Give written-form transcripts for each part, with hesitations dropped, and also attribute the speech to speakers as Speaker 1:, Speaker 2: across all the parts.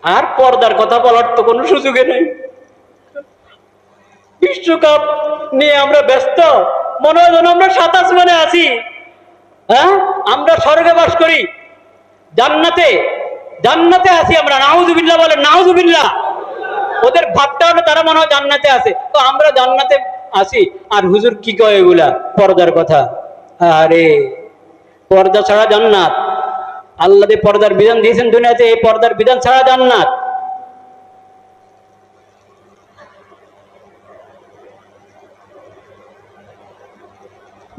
Speaker 1: আর পর্দার কথা বলার তো কোনো সুযোগে নেই। বিশ্বকাপ নিয়ে আমরা ব্যস্ত, মনে হয় যেন আমরা সাত আসমানে আছি। হ্যাঁ, আমরা স্বর্গে বাস করি, জান্নাতে জান্নাতে আছি আমরা। নাউজুবিল্লাহ বলেন, নাউজুবিল্লাহ। ওদের ভাবটা হলো তারা মনে হয় জান্নাতে আছে, তো আমরা জান্নাতে আছি। আর হুজুর কি কয় এগুলা পর্দার কথা? আরে পর্দা ছাড়া জান্নাত, আল্লাহ যে পর্দার বিধান দিয়েছেন দুনিয়াতে, এই পর্দার বিধান ছাড়া জান্নাত।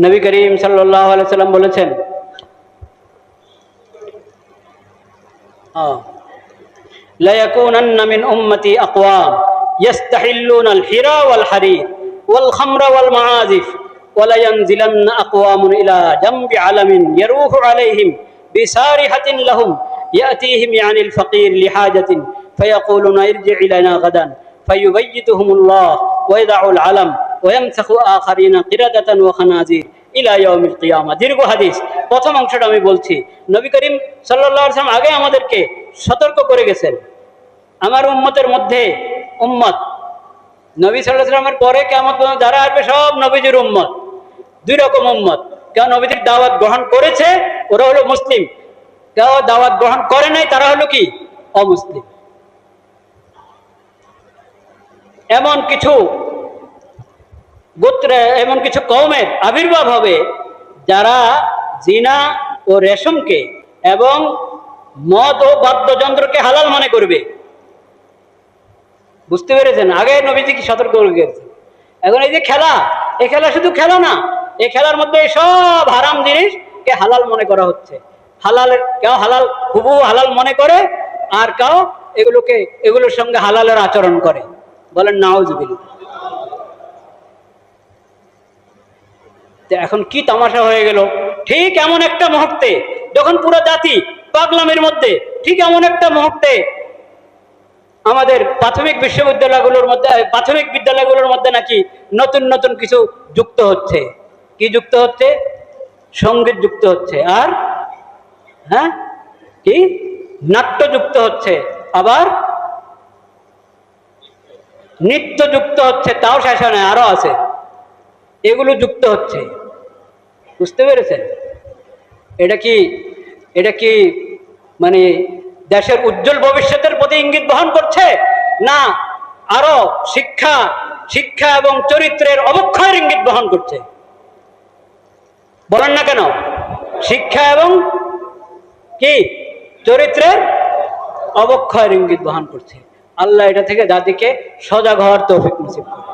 Speaker 1: নবী করিম সাল্লাল্লাহু আলাইহি সাল্লাম বলেছেন, লা ইয়াকুনান্না মিন উম্মতি আকওয়াম ইস্তাহিল্লুনা আল হিরা ওয়াল হারির ওয়াল খামরা ওয়াল মাআজিফ ওয়া লা ইয়ানজিলান্না আকওয়ামুন ইলা জামবি আলামিন ইয়ারুহু আলাইহিম বিসারিহাতিন লাহুম ইয়াতিহিম ইয়ানিল ফাকির লিহাজাতিন ফায়াকুলুনা ইরজি ইলানা গাদান ফায়ুবাইয়িতুহুমুল্লাহ ওয়া ইয়াদাউল আলাম ওয়া ইয়ামসাখু আখারিনা কিরাদাতান ওয়া খানাজির ইলা ইয়াউমিল কিয়ামা। দীর্ঘ হাদিস, প্রথম অংশটা আমি বলছি। নবী করিম সাল্লাল্লাহু আলাইহি ওয়াসাল্লাম আগে আমাদেরকে সতর্ক করে গেছেন, আমার উম্মতের মধ্যে উম্মত নবী সাল্লাল্লাহু আলাইহি ওয়াসাল্লামের পরে কিয়ামত পর্যন্ত যারা আসবে সব নবীজির উম্মত। দুই রকম উম্মত, কেউ নবীজির দাওয়াত গ্রহণ করেছে, ওরা হলো মুসলিম, কেউ দাওয়াত গ্রহণ করে নাই, তারা হলো কি অমুসলিম। এমন কিছু গোত্রে, এমন কিছু কওমের আবির্ভাব হবে যারা জিনা ও রেশমকে এবং মদ ও বাদ্যযন্ত্রকে হালাল মনে করবে। বুঝতে পেরেছেন? আগে নবীজি কি সতর্ক করে গেছেন। এখন এই যে খেলা, এই খেলা শুধু খেলা না, এই খেলার মধ্যে সব হারাম জিনিসকে হালাল মনে করা হচ্ছে। হালালের কেউ হালাল হুবহু হালাল মনে করে, আর কেউ এগুলোর সঙ্গে হালালের আচরণ করে। বলেন নাউজুবিল্লাহ। এখন কি তামাশা হয়ে গেল! ঠিক এমন একটা মুহূর্তে যখন পুরো জাতি পাগলামির মধ্যে, ঠিক এমন একটা মুহূর্তে আমাদের প্রাথমিক বিদ্যালয়গুলোর মধ্যে নাকি নতুন নতুন কিছু যুক্ত হচ্ছে। কি যুক্ত হচ্ছে? সঙ্গীত যুক্ত হচ্ছে, আর হ্যাঁ কি নাট্য যুক্ত হচ্ছে, আবার নৃত্য যুক্ত হচ্ছে। তাও শেষ নয়, আরো আছে, এগুলো যুক্ত হচ্ছে। বুঝতে পেরেছেন? এটা কি মানে দেশের উজ্জ্বল ভবিষ্যতের প্রতি ইঙ্গিত বহন করছে, না আরো শিক্ষা এবং চরিত্রের অবক্ষয়ের ইঙ্গিত বহন করছে? বলেন না কেন? শিক্ষা এবং কি চরিত্রের অবক্ষয়ের ইঙ্গিত বহন করছে। আল্লাহ এটা থেকে জাতিকে সজাগ হওয়ার তৌফিক নসিব করুন।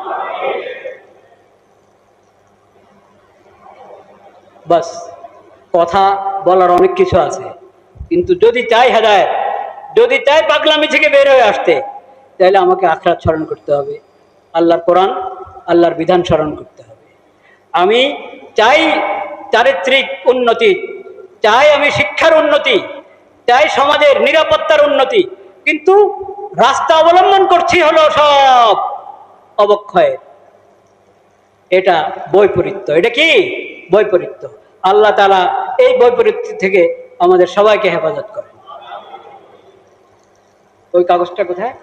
Speaker 1: বাস, কথা বলার অনেক কিছু আছে, কিন্তু যদি চাই হেদায়েত, যদি চাই পাগলামি থেকে বের হয়ে আসতে, তাহলে আমাকে আখিরাত স্মরণ করতে হবে, আল্লাহর কোরআন, আল্লাহর বিধান স্মরণ করতে হবে। আমি চাই চারিত্রিক উন্নতি, চাই আমি শিক্ষার উন্নতি, চাই সমাজের নিরাপত্তার উন্নতি, কিন্তু রাস্তা অবলম্বন করছি হলো সব অবক্ষয়ের। এটা বৈপরীত্য। এটা কি বৈপরীত্য? আল্লাহ তাআলা এই বৈপরীত্য থেকে আমাদের সবাইকে হেফাজত করেন। ওই কাগজটা কোথায়?